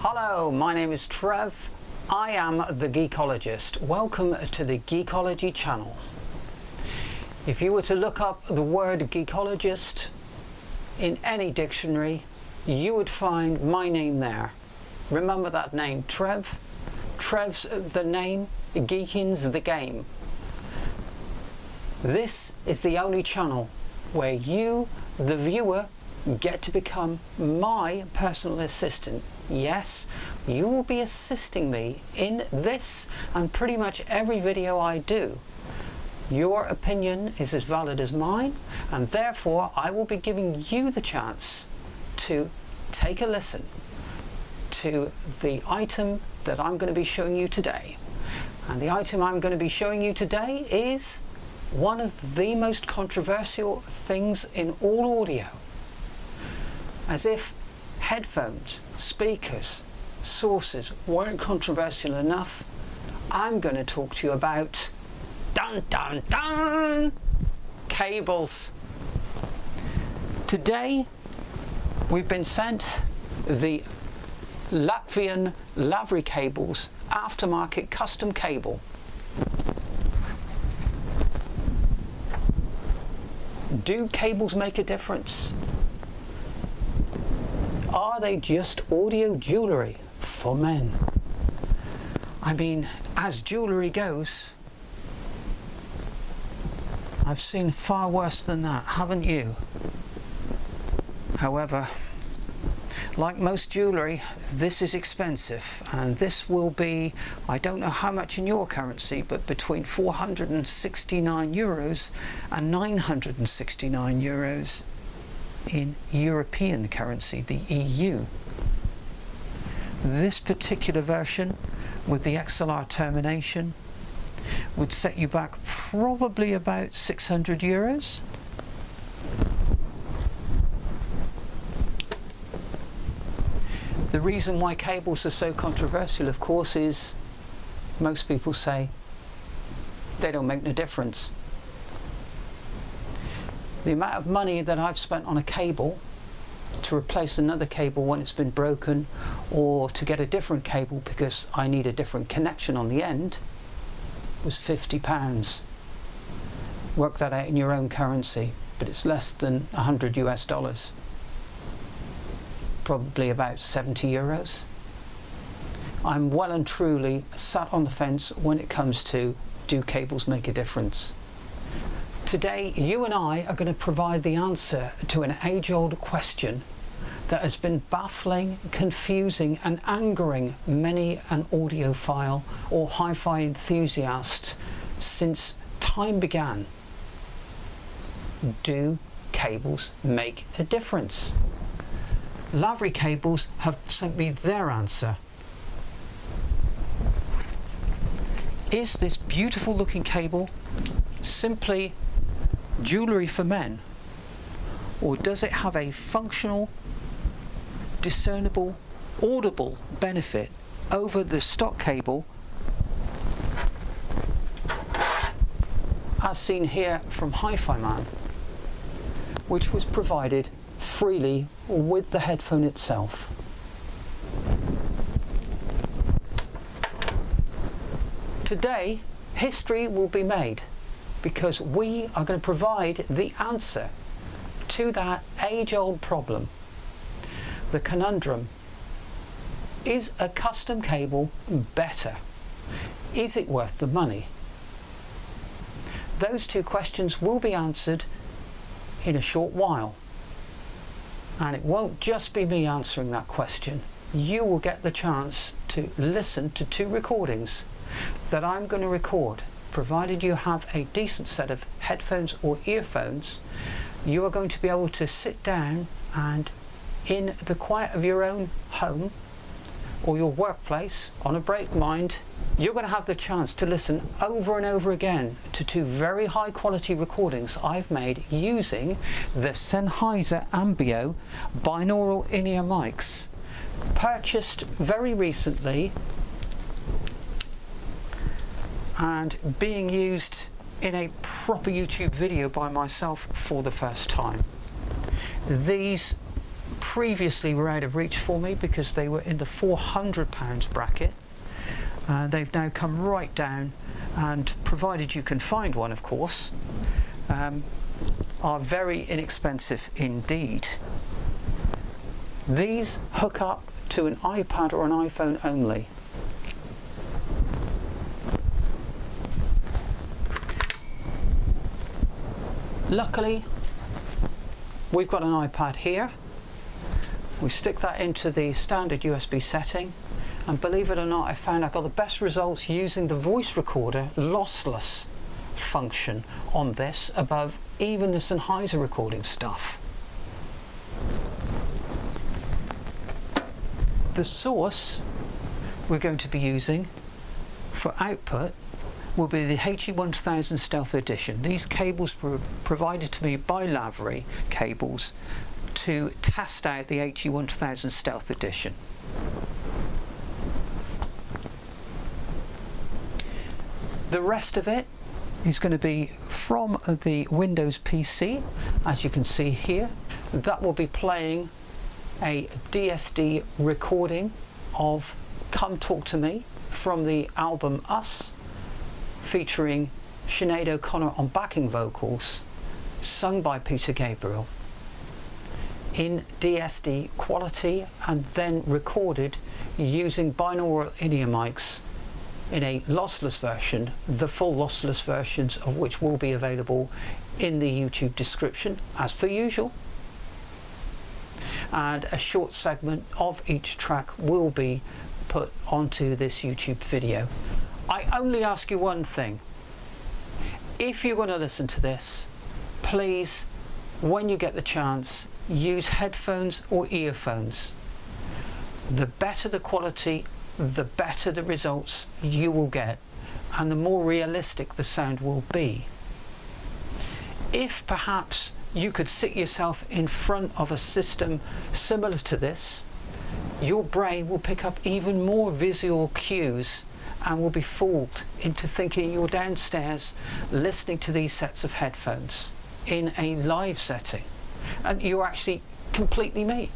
Hello, my name is Trev. I am the Geekologist. Welcome to the Geekology channel. If you were to look up the word Geekologist in any dictionary, you would find my name there. Remember that name, Trev? Trev's the name, Geeking's the game. This is the only channel where you, the viewer, get to become my personal assistant. Yes, you will be assisting me in this and pretty much every video I do. Your opinion is as valid as mine, and therefore I will be giving you the chance to take a listen to the item that I'm going to be showing you today. And the item I'm going to be showing you today is one of the most controversial things in all audio. As if headphones, speakers, sources weren't controversial enough, I'm going to talk to you about cables. Today we've been sent the Latvian Lavricables aftermarket custom cable. Do cables make a difference? Are they just audio jewellery for men? I mean, as jewellery goes, I've seen far worse than that, haven't you? However, like most jewellery, this is expensive, and this will be, I don't know how much in your currency, but between €469 and €969 in European currency, the EU. This particular version with the XLR termination would set you back probably about €600. The reason why cables are so controversial, of course, is most people say they don't make no difference. The amount of money that I've spent on a cable to replace another cable when it's been broken, or to get a different cable because I need a different connection on the end, was £50. Work that out in your own currency, but it's less than $100. Probably about €70. I'm well and truly sat on the fence when it comes to, do cables make a difference? Today, you and I are going to provide the answer to an age-old question that has been baffling, confusing and angering many an audiophile or hi-fi enthusiast since time began. Do cables make a difference? Lavricables have sent me their answer. Is this beautiful looking cable simply jewellery for men, or does it have a functional, discernible, audible benefit over the stock cable as seen here from HiFiMan, which was provided freely with the headphone itself? Today, history will be made, because we are going to provide the answer to that age-old problem. The conundrum: is a custom cable better? Is it worth the money? Those two questions will be answered in a short while. And it won't just be me answering that question. You will get the chance to listen to two recordings that I'm going to record. Provided you have a decent set of headphones or earphones, you are going to be able to sit down and, in the quiet of your own home or your workplace, on a break mind, you're going to have the chance to listen over and over again to two very high quality recordings I've made using the Sennheiser Ambeo binaural in-ear mics, purchased very recently and being used in a proper YouTube video by myself for the first time. These previously were out of reach for me because they were in the £400 bracket. They've now come right down, and provided you can find one, of course, are very inexpensive indeed. These hook up to an iPad or an iPhone only. Luckily, we've got an iPad here. We stick that into the standard USB setting, and believe it or not, I found I got the best results using the voice recorder lossless function on this above even the Sennheiser recording stuff. The source we're going to be using for output will be the HE1000 Stealth edition. These cables were provided to me by Lavricables to test out the HE1000 Stealth edition. The rest of it is going to be from the Windows PC, as you can see here. That will be playing a DSD recording of Come Talk to Me from the album Us, featuring Sinead O'Connor on backing vocals, sung by Peter Gabriel, in DSD quality, and then recorded using binaural in-ear mics in a lossless version, the full lossless versions of which will be available in the YouTube description as per usual, and a short segment of each track will be put onto this YouTube video. I only ask you one thing: if you're going to listen to this, please, when you get the chance, use headphones or earphones. The better the quality, the better the results you will get, and the more realistic the sound will be. If perhaps you could sit yourself in front of a system similar to this, your brain will pick up even more visual cues and will be fooled into thinking you're downstairs listening to these sets of headphones in a live setting, and you're actually completely me.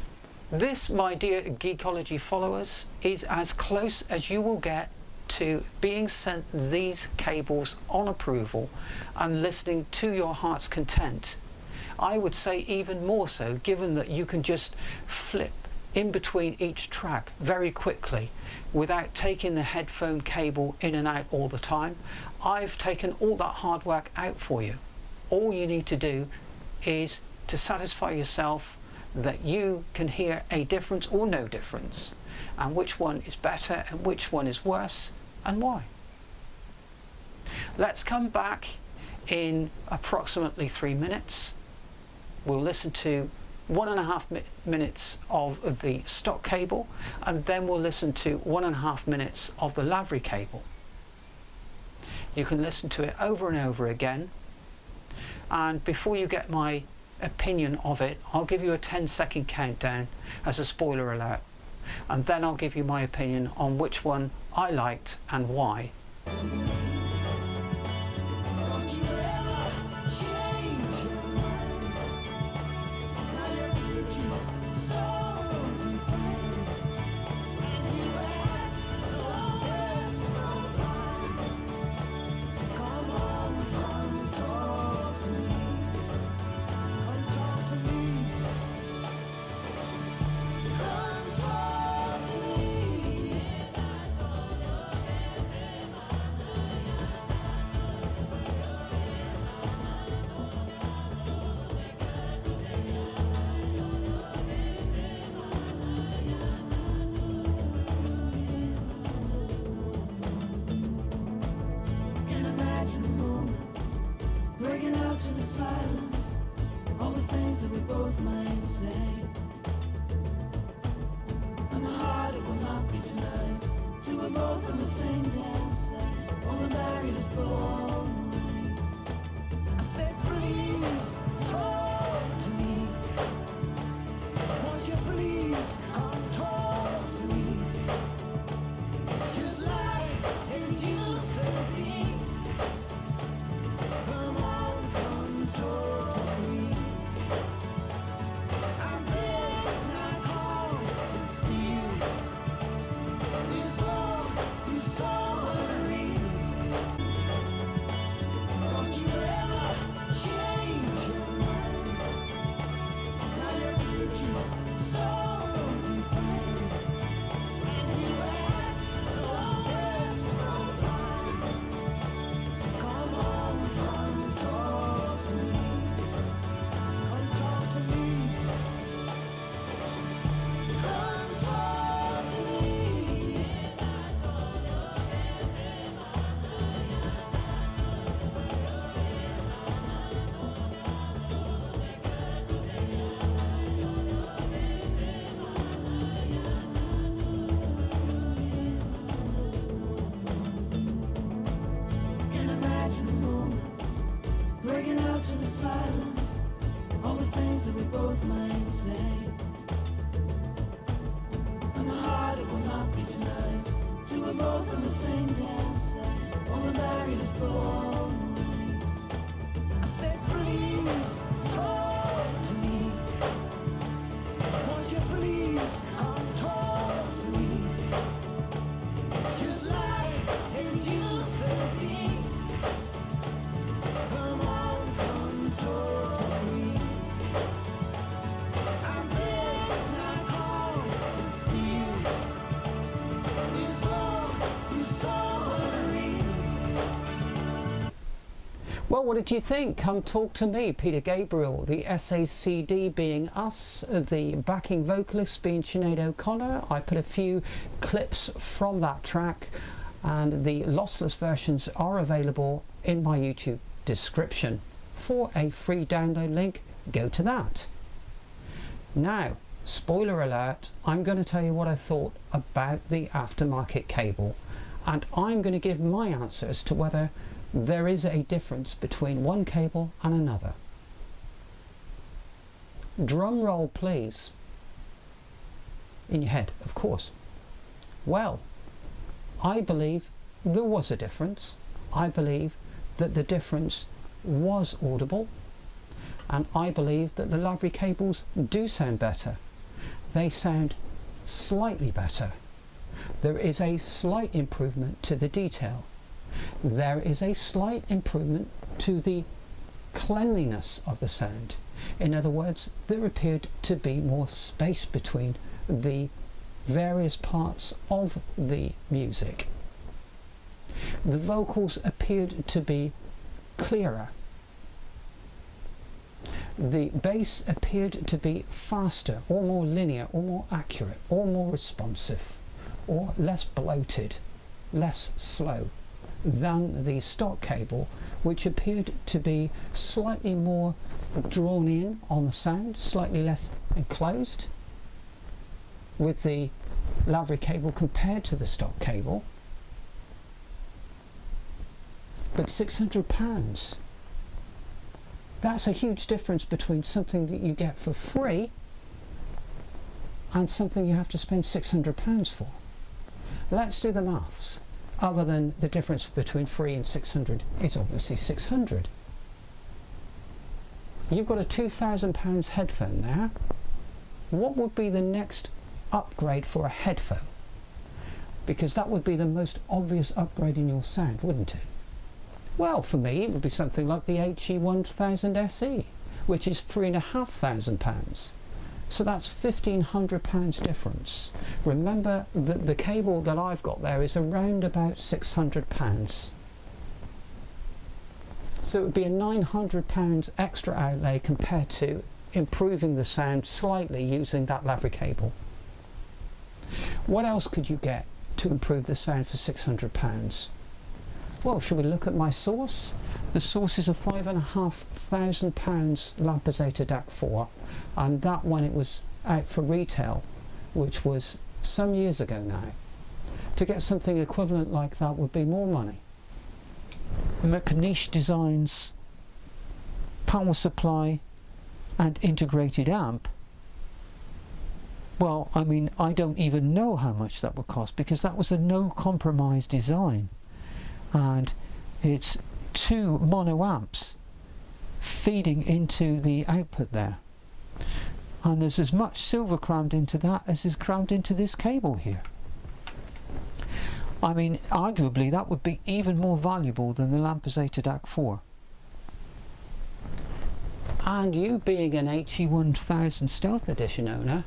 This, my dear Geekology followers, is as close as you will get to being sent these cables on approval and listening to your heart's content. I would say even more so, given that you can just flip in between each track very quickly without taking the headphone cable in and out all the time. I've taken all that hard work out for you. All you need to do is to satisfy yourself that you can hear a difference or no difference, and which one is better and which one is worse, and why. Let's come back in approximately 3 minutes. We'll listen to 1.5 minutes of the stock cable, and then we'll listen to 1.5 minutes of the Lavry cable. You can listen to it over and over again, and before you get my opinion of it, I'll give you a 10-second countdown as a spoiler alert, and then I'll give you my opinion on which one I liked and why. Breaking out to the silence, all the things that we both might say. And the heart, it will not be denied, till we're both on the same damn side. All the barriers blown away. I said, please, talk to me. Won't you please come talk to me? Just like you said me. Come on, talk to me. I did not silence, all the things that we both might say. And the heart, it will not be denied, till we're both on the same damn side, all the barriers blown away. I said, please, talk to me. Won't you please come talk to me? Just like it used to be. Come on, come talk to me. I did not call to steal. It's all worry. Well, what did you think? Come talk to me. Peter Gabriel, the SACD being us, the backing vocalist being Sinead O'Connor. I put a few clips from that track, and the lossless versions are available in my YouTube description. For a free download link, go to that. Now, spoiler alert, I'm going to tell you what I thought about the aftermarket cable, and I'm going to give my answer as to whether there is a difference between one cable and another. Drum roll, please. In your head, of course. Well, I believe there was a difference. I believe that the difference was audible, and I believe that the Lavricables do sound better. They sound slightly better. There is a slight improvement to the detail. There is a slight improvement to the cleanliness of the sound. In other words, there appeared to be more space between the various parts of the music. The vocals appeared to be clearer. The bass appeared to be faster, or more linear, or more accurate, or more responsive, or less bloated, less slow than the stock cable, which appeared to be slightly more drawn in on the sound, slightly less enclosed with the Lavricable compared to the stock cable. But £600, that's a huge difference between something that you get for free and something you have to spend £600 for. Let's do the maths. Other than the difference between free and 600 is obviously 600. You've got a £2,000 headphone there. What would be the next upgrade for a headphone? Because that would be the most obvious upgrade in your sound, wouldn't it? Well, for me, it would be something like the HE1000 SE, which is £3,500. So that's £1,500 difference. Remember that the cable that I've got there is around about £600. So it would be a £900 extra outlay compared to improving the sound slightly using that Lavricable. What else could you get to improve the sound for £600? Well, should we look at my source? The source is a £5,500 Lampizator DAC 4, and that when it was out for retail, which was some years ago now. To get something equivalent like that would be more money. McNeish Designs power supply and integrated amp. Well, I mean, I don't even know how much that would cost, because that was a no compromise design. And it's 2 mono amps feeding into the output there, and there's as much silver crammed into that as is crammed into this cable here. I mean, arguably that would be even more valuable than the Lampizator DAC 4. And you, being an HE1000 Stealth Edition owner,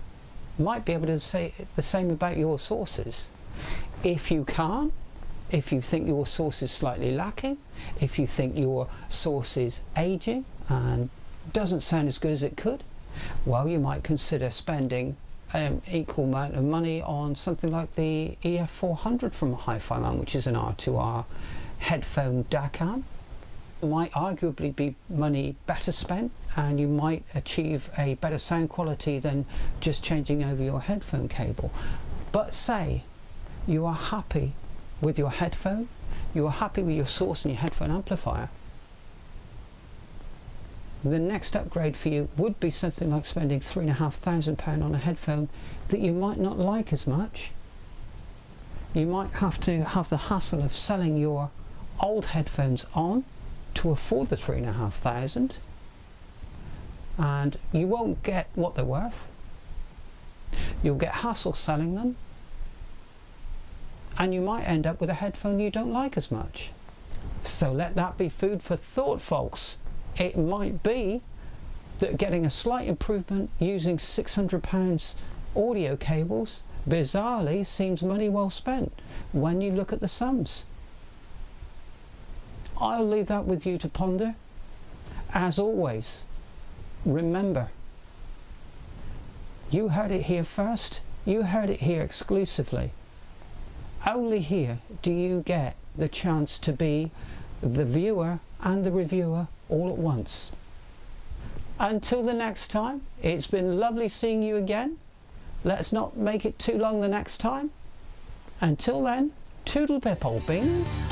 might be able to say the same about your sources. If you can't, if you think your source is slightly lacking, if you think your source is aging and doesn't sound as good as it could, well, you might consider spending an equal amount of money on something like the EF400 from HiFiMan, which is an R2R headphone DAC amp. Might arguably be money better spent, and you might achieve a better sound quality than just changing over your headphone cable. But say you are happy with your headphone, you are happy with your source and your headphone amplifier, the next upgrade for you would be something like spending £3,500 on a headphone that you might not like as much. You might have to have the hassle of selling your old headphones on to afford the £3,500, and you won't get what they're worth. You'll get hassle selling them, and you might end up with a headphone you don't like as much. So let that be food for thought, folks. It might be that getting a slight improvement using £600 audio cables bizarrely seems money well spent when you look at the sums. I'll leave that with you to ponder. As always, remember, you heard it here first, you heard it here exclusively. Only here do you get the chance to be the viewer and the reviewer all at once. Until the next time, it's been lovely seeing you again. Let's not make it too long the next time. Until then, toodle pip, old beans.